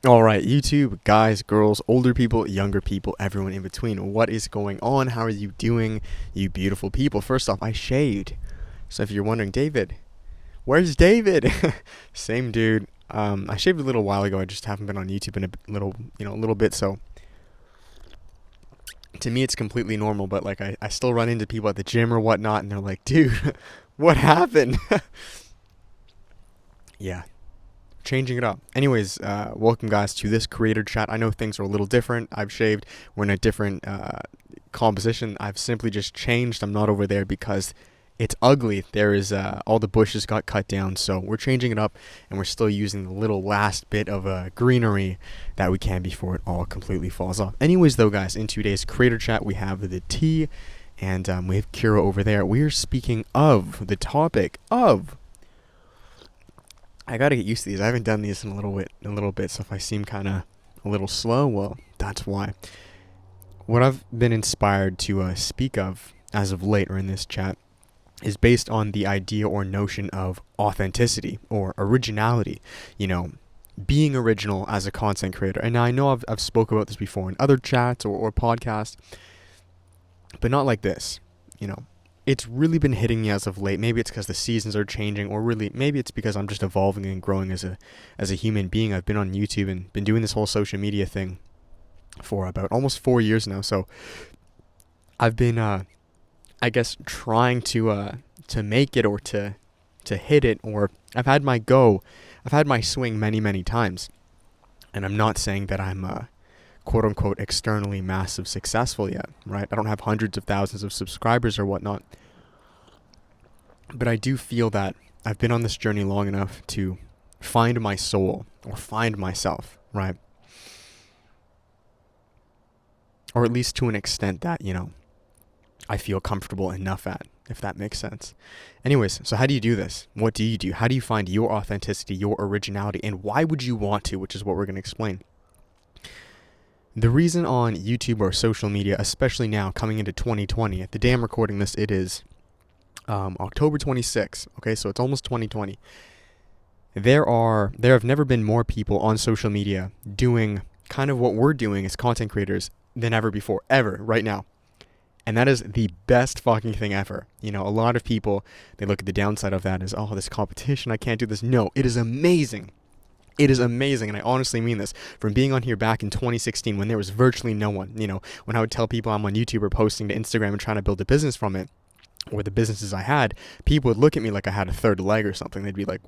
All right, YouTube, guys, girls, older people, younger people, everyone in between. What is going on? How are you doing, you beautiful people? First off, I shaved. So if you're wondering, David, where's David? Same dude. I shaved a little while ago. I just haven't been on YouTube in a little bit. So to me, it's completely normal. But like, I still run into people at the gym or whatnot, and they're like, dude, what happened? Yeah, changing it up. Anyways, welcome guys to this creator chat. I know things are a little different. I've shaved. We're in a different composition. I've simply just changed. I'm not over there because it's ugly. There is all the bushes got cut down, so we're changing it up, and we're still using the little last bit of greenery that we can before it all completely falls off. Anyways, though, guys, in today's creator chat, we have the tea, and we have Kira over there. We are speaking of the topic of. I gotta get used to these. I haven't done these in a little bit. So if I seem kind of a little slow, well, that's why. What I've been inspired to speak of as of late, or in this chat, is based on the idea or notion of authenticity or originality. You know, being original as a content creator. And now I know I've spoke about this before in other chats or podcasts, but not like this. You know. It's really been hitting me as of late. Maybe it's because the seasons are changing, or really maybe it's because I'm just evolving and growing as a human being. I've been on YouTube and been doing this whole social media thing for about almost 4 years now. So I've been, I guess, trying to make it or to hit it, or I've had my go. I've had my swing many times, and I'm not saying that I'm quote unquote externally massive successful yet, right? I don't have hundreds of thousands of subscribers or whatnot, but I do feel that I've been on this journey long enough to find my soul or find myself, right? Or at least to an extent that, you know, I feel comfortable enough at, if that makes sense. Anyways, so how do you do this? What do you do? How do you find your authenticity, your originality, and why would you want to, which is what we're going to explain. The reason on YouTube or social media, especially now coming into 2020, at the day I'm recording this, it is October 26th. Okay, so it's almost 2020. There have never been more people on social media doing kind of what we're doing as content creators than ever before, ever, right now. And that is the best fucking thing ever. You know, a lot of people, they look at the downside of that as, oh, this competition, I can't do this. No, it is amazing. It is amazing, and I honestly mean this. From being on here back in 2016 when there was virtually no one, you know, when I would tell people I'm on YouTube or posting to Instagram and trying to build a business from it, or the businesses I had, people would look at me like I had a third leg or something. They'd be like,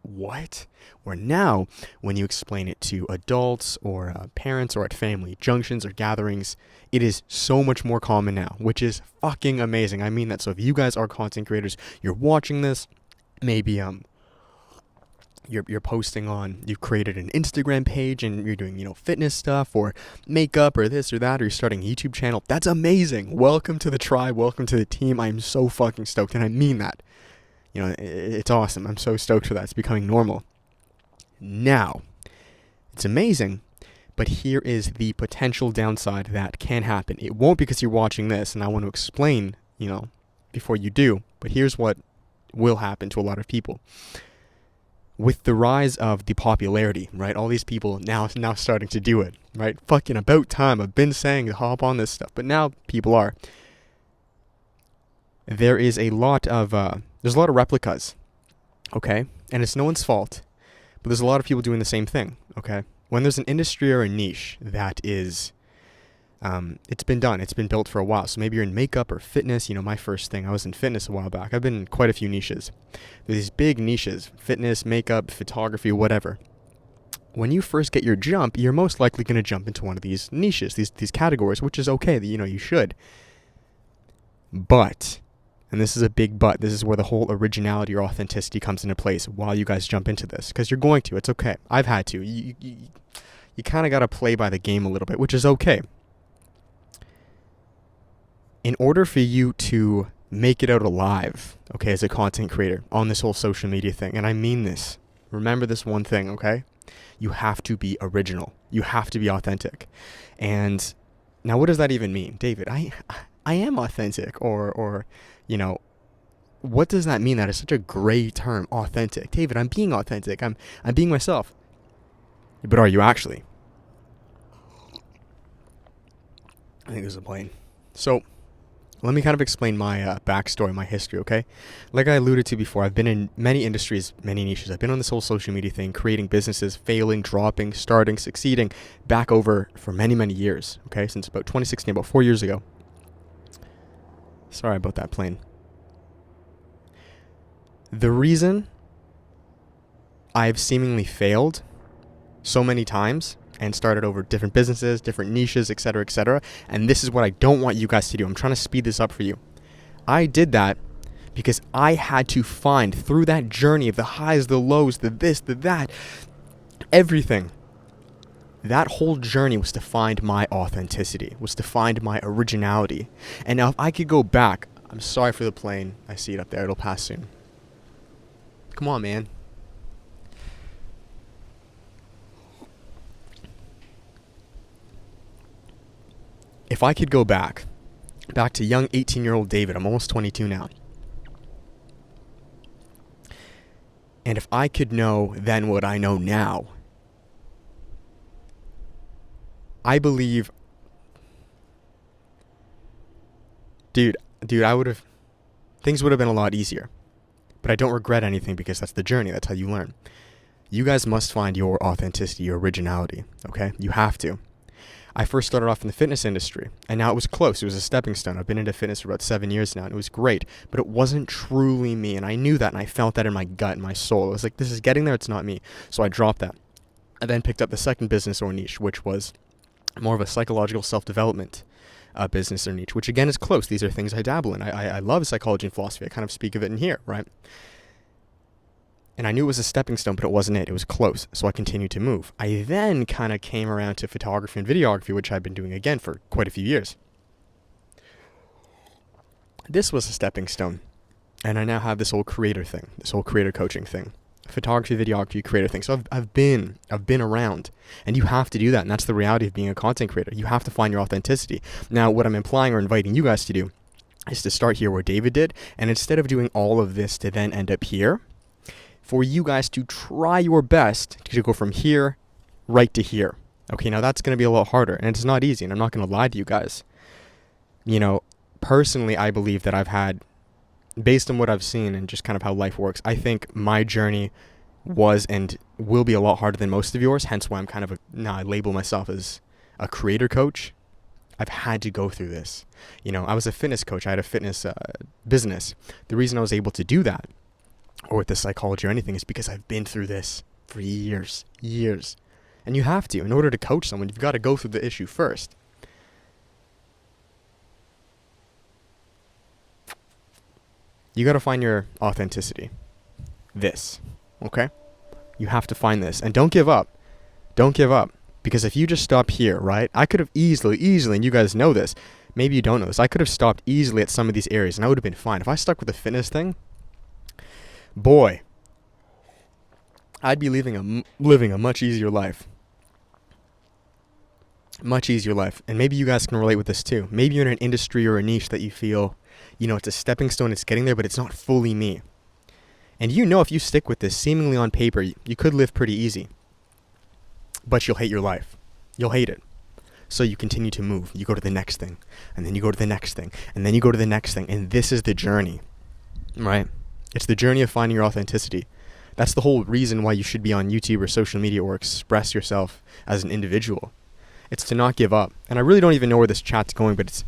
what? Or now, when you explain it to adults or parents or at family junctions or gatherings, it is so much more common now, which is fucking amazing. I mean that. So if you guys are content creators, you're watching this, maybe you're posting on, you've created an Instagram page and you're doing, you know, fitness stuff or makeup or this or that, or you're starting a YouTube channel. That's amazing. Welcome to the tribe. Welcome to the team. I'm so fucking stoked, and I mean that. You know, it's awesome. I'm so stoked for that. It's becoming normal. Now, it's amazing, but here is the potential downside that can happen. It won't, because you're watching this, and I want to explain, you know, before you do, but here's what will happen to a lot of people. With the rise of the popularity, right? All these people now starting to do it, right? Fucking about time. I've been saying to hop on this stuff, but now people are. There's a lot of replicas, okay? And it's no one's fault, but there's a lot of people doing the same thing, okay? When there's an industry or a niche that is, it's been done, it's been built for a while. So maybe you're in makeup or fitness. You know, my first thing, I was in fitness a while back. I've been in quite a few niches. There's these big niches: fitness, makeup, photography, whatever. When you first get your jump, you're most likely going to jump into one of these niches, these categories, which is okay. You know, you should. But, and this is a big but, this is where the whole originality or authenticity comes into place while you guys jump into this, because you're going to. It's okay. I've had to. You kind of got to play by the game a little bit, which is okay. In order for you to make it out alive, okay, as a content creator on this whole social media thing, and I mean this, remember this one thing, okay? You have to be original. You have to be authentic. And now, what does that even mean? David, I am authentic, or you know, what does that mean? That is such a gray term, authentic. David, I'm being authentic. I'm being myself. But are you actually? I think there's a plane. So, let me kind of explain my backstory, my history, okay? Like I alluded to before, I've been in many industries, many niches. I've been on this whole social media thing, creating businesses, failing, dropping, starting, succeeding, back over for many, many years, okay? Since about 2016, about 4 years ago. Sorry about that plane. The reason I've seemingly failed so many times and started over different businesses, different niches, etc., and this is what I don't want you guys to do. I'm trying to speed this up for you. I did that because I had to find, through that journey of the highs, the lows, the this, the that, everything. That whole journey was to find my authenticity, was to find my originality. And now if I could go back, I'm sorry for the plane. I see it up there. It'll pass soon. Come on, man. If I could go back to young 18-year-old David, I'm almost 22 now. And if I could know then what I know now, I believe, dude, I would have, things would have been a lot easier. But I don't regret anything because that's the journey. That's how you learn. You guys must find your authenticity, your originality, okay? You have to. I first started off in the fitness industry, and now it was close. It was a stepping stone. I've been into fitness for about 7 years now, and it was great. But it wasn't truly me, and I knew that, and I felt that in my gut and my soul. It was like, this is getting there, it's not me. So I dropped that. I then picked up the second business or niche, which was more of a psychological self-development business or niche, which again is close. These are things I dabble in. I love psychology and philosophy. I kind of speak of it in here, right? And I knew it was a stepping stone, but it wasn't it. It was close, so I continued to move. I then kind of came around to photography and videography, which I've been doing again for quite a few years. This was a stepping stone, and I now have this whole creator thing, this whole creator coaching thing. Photography, videography, creator thing. So I've been around, and you have to do that, and that's the reality of being a content creator. You have to find your authenticity. Now, what I'm implying or inviting you guys to do is to start here where David did, and instead of doing all of this to then end up here, for you guys to try your best to go from here right to here. Okay, now that's going to be a lot harder, and it's not easy, and I'm not going to lie to you guys. You know, personally, I believe that I've had, based on what I've seen and just kind of how life works, I think my journey was and will be a lot harder than most of yours, hence why I'm kind of I label myself as a creator coach. I've had to go through this. You know, I was a fitness coach. I had a fitness business. The reason I was able to do that, or with the psychology or anything, is because I've been through this for years. And you have to. In order to coach someone, you've got to go through the issue first. You got to find your authenticity. This, okay? You have to find this. And don't give up. Don't give up. Because if you just stop here, right? I could have easily, and you guys know this. Maybe you don't know this. I could have stopped easily at some of these areas, and I would have been fine. If I stuck with the fitness thing, boy, I'd be living a much easier life. Much easier life. And maybe you guys can relate with this too. Maybe you're in an industry or a niche that you feel, you know, it's a stepping stone, it's getting there, but it's not fully me. And you know if you stick with this, seemingly on paper, you could live pretty easy. But you'll hate your life. You'll hate it. So you continue to move. You go to the next thing. And then you go to the next thing. And then you go to the next thing. And this is the journey. Right? It's the journey of finding your authenticity. That's the whole reason why you should be on YouTube or social media or express yourself as an individual. It's to not give up. And I really don't even know where this chat's going, but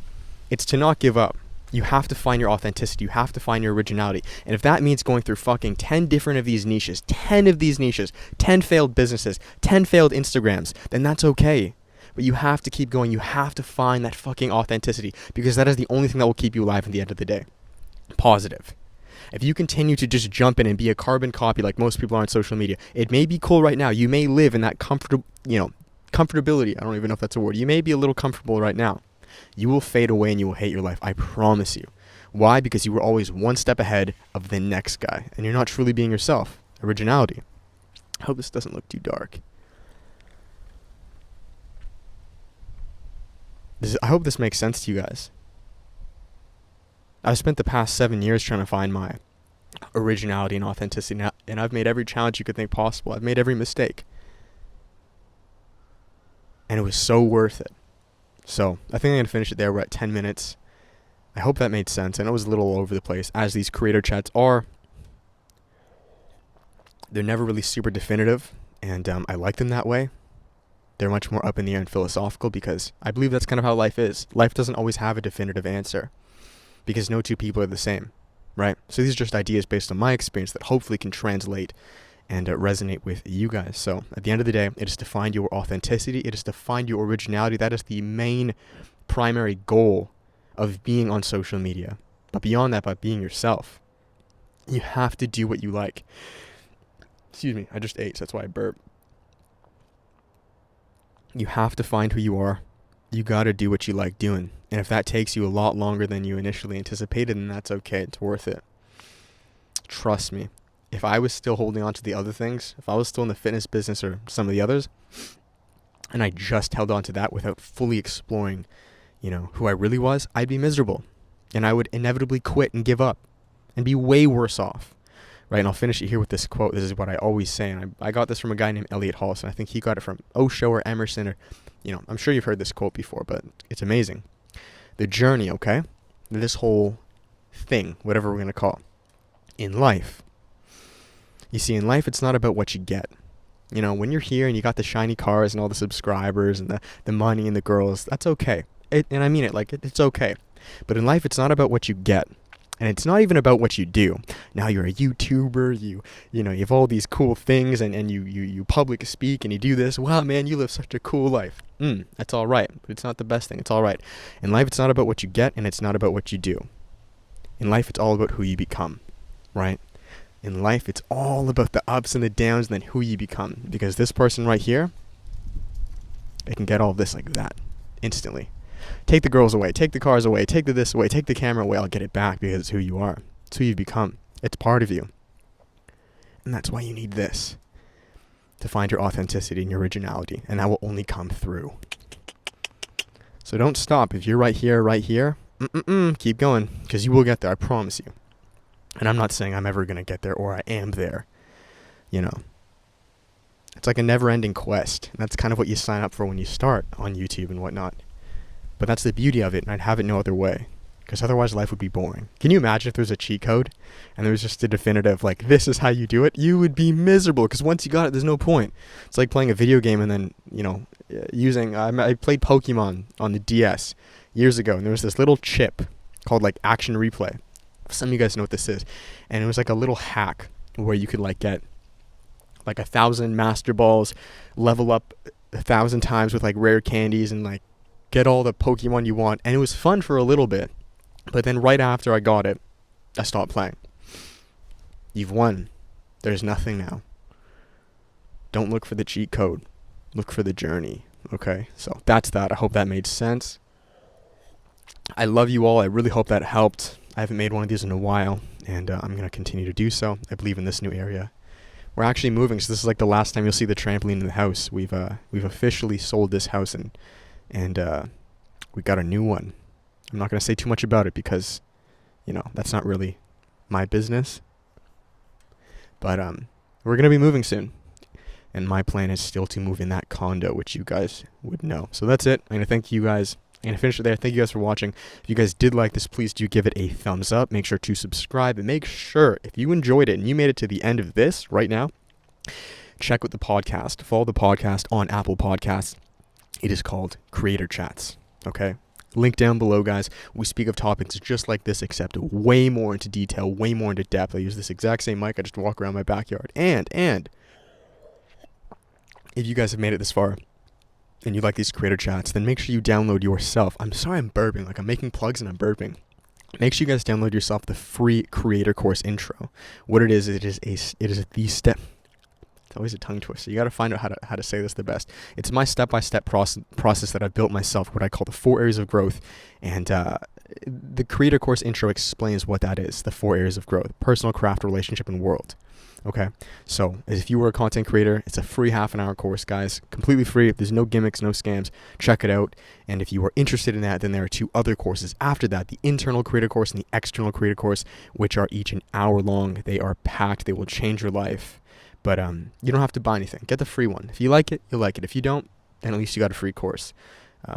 it's to not give up. You have to find your authenticity. You have to find your originality. And if that means going through fucking 10 different of these niches, 10 of these niches, 10 failed businesses, 10 failed Instagrams, then that's okay. But you have to keep going. You have to find that fucking authenticity, because that is the only thing that will keep you alive at the end of the day. Positive. If you continue to just jump in and be a carbon copy like most people are on social media, it may be cool right now. You may live in that comfortability. I don't even know if that's a word. You may be a little comfortable right now. You will fade away and you will hate your life. I promise you. Why? Because you were always one step ahead of the next guy, and you're not truly being yourself. Originality. I hope this doesn't look too dark. I hope this makes sense to you guys. I've spent the past 7 years trying to find my originality and authenticity, and I've made every challenge you could think possible. I've made every mistake. And it was so worth it. So I think I'm going to finish it there. We're at 10 minutes. I hope that made sense. I know it was a little all over the place, as these creator chats are. They're never really super definitive, and I like them that way. They're much more up in the air and philosophical, because I believe that's kind of how life is. Life doesn't always have a definitive answer, because no two people are the same, right? So these are just ideas based on my experience that hopefully can translate and resonate with you guys. So at the end of the day, it is to find your authenticity. It is to find your originality. That is the main primary goal of being on social media. But beyond that, by being yourself, you have to do what you like. Excuse me, I just ate, so that's why I burp. You have to find who you are. You got to do what you like doing. And if that takes you a lot longer than you initially anticipated, then that's okay. It's worth it. Trust me. If I was still holding on to the other things, if I was still in the fitness business or some of the others, and I just held on to that without fully exploring, who I really was, I'd be miserable. And I would inevitably quit and give up and be way worse off. Right, and I'll finish it here with this quote. This is what I always say, and I got this from a guy named Elliot Halson. I think he got it from Osho or Emerson, or, I'm sure you've heard this quote before, but it's amazing. The journey, okay? This whole thing, whatever we're going to call it, in life. You see, in life, it's not about what you get. When you're here and you got the shiny cars and all the subscribers and the money and the girls, that's okay. And I mean it, it's okay. But in life, it's not about what you get. And it's not even about what you do. Now you're a YouTuber, you have all these cool things, and you public speak and you do this. Wow, man, you live such a cool life. That's all right, but it's not the best thing. It's all right. In life, it's not about what you get, and it's not about what you do. In life, it's all about who you become, right? In life, it's all about the ups and the downs and then who you become. Because this person right here, they can get all of this like that, instantly. Take the girls away, take the cars away, take the this away, take the camera away, I'll get it back, because it's who you are. It's who you've become. It's part of you. And that's why you need this, to find your authenticity and your originality, and that will only come through. So don't stop. If you're right here, keep going, because you will get there, I promise you. And I'm not saying I'm ever going to get there or I am there. It's like a never-ending quest. And that's kind of what you sign up for when you start on YouTube and whatnot. But that's the beauty of it, and I'd have it no other way, because otherwise life would be boring. Can you imagine if there was a cheat code and there was just a definitive, this is how you do it? You would be miserable, because once you got it, there's no point. It's like playing a video game and then, I played Pokemon on the DS years ago, and there was this little chip called Action Replay. Some of you guys know what this is. And it was like a little hack where you could get 1,000 Master Balls, level up 1,000 times with rare candies, and get all the Pokemon you want. And it was fun for a little bit, but then right after I got it, I stopped playing. You've won. There's nothing now. Don't look for the cheat code. Look for the journey. Okay, so that's that. I hope that made sense. I love you all. I really hope that helped. I haven't made one of these in a while, and I'm going to continue to do so. I believe in this new area. We're actually moving, so this is the last time you'll see the trampoline in the house. We've officially sold this house, and we got a new one. I'm not going to say too much about it, because that's not really my business, but we're going to be moving soon, and my plan is still to move in that condo, which you guys would know. So that's it. I'm going to thank you guys. I'm going to finish it there. Thank you guys for watching. If you guys did like this, please do give it a thumbs up. Make sure to subscribe, and make sure, if you enjoyed it and you made it to the end of this right now, check with the podcast. Follow the podcast on Apple Podcasts. It is called Creator Chats, okay? Link down below, guys. We speak of topics just like this, except way more into detail, way more into depth. I use this exact same mic. I just walk around my backyard. And if you guys have made it this far and you like these Creator Chats, then make sure you download yourself. I'm sorry I'm burping. I'm making plugs and I'm burping. Make sure you guys download yourself the free Creator Course Intro. What it is the step. It's always a tongue twister. You got to find out how to say this the best. It's my step-by-step process that I've built myself, what I call the 4 areas of growth. And the Creator Course Intro explains what that is, the 4 areas of growth: personal, craft, relationship, and world. Okay, so if you were a content creator, it's a free half-an-hour course, guys. Completely free. There's no gimmicks, no scams. Check it out. And if you are interested in that, then there are 2 other courses after that: the internal creator course and the external creator course, which are each an hour long. They are packed. They will change your life. But you don't have to buy anything. Get the free one. If you like it, you'll like it. If you don't, then at least you got a free course.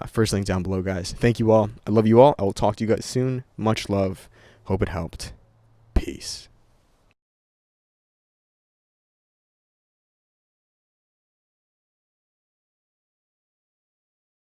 First link down below, guys. Thank you all. I love you all. I will talk to you guys soon. Much love. Hope it helped. Peace.